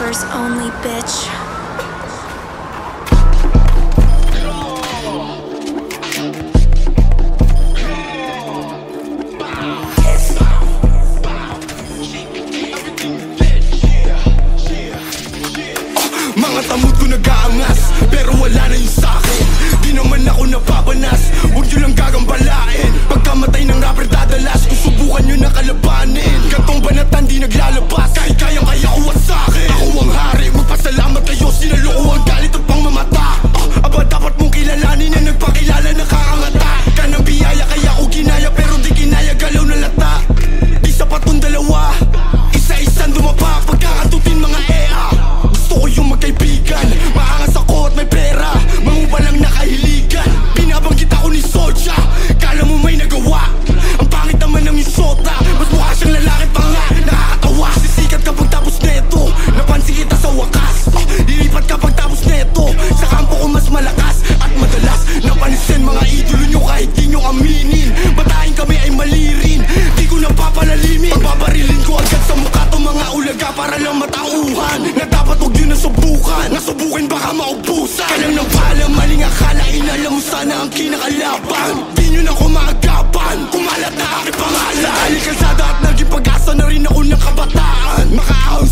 members only, bitch. Mga tamod ko nag-aangas, pero wala na yung sa'kin. Di naman ako napapanas, huwag nyo lang gagambalain. Pagkamatay ng rapper dadalas, kung subukan nyo na kalabanin. Gantong banatan di naglalabas, kahit kayang-kaya ko at sa'kin. Ako ang hari, magpasalamat kayo, sinaloko ang galit at pang mamata. Aba dapat mong kilalanin na nagpakilala nakakangata. Kanang biyaya kaya ko ginaya, pero di kinaya galaw na lata. Di sapat kong dalawa, isa-isang dumapa. Pagkakatutin mga ea, gusto ko yung magkaibigan. Maangas ako at may pera, mangupa lang nakahiligan. Binabanggit ako ni Soja, kala mo may nagawa. Ang pangit naman ng isota, mas mukha siyang lalaki pa nga. Nakakatawa, sisikat kapag tapos neto. Napansin kita sa wakas, lilipat kapag tapos neto. Sa kampo ko mas malakas at madalas napansin mga idolo nyo kahit di nyo aminin. Batayin kami ay mali rin, di ko napapalalimin. Pagbabarilin ko agad sa mukha to mga ulaga para lang matauhan. Na dapat huwag yun nasubukan, nasubukin baka maubusan. Kalang nang paalam, maling akala, inalam mo sana ang kinakalaban. Di nyo na kumagapan, kumalat na aking pangalan. Dahil kalsada at naging pag-asa na rin ako ng kabataan. Makaahon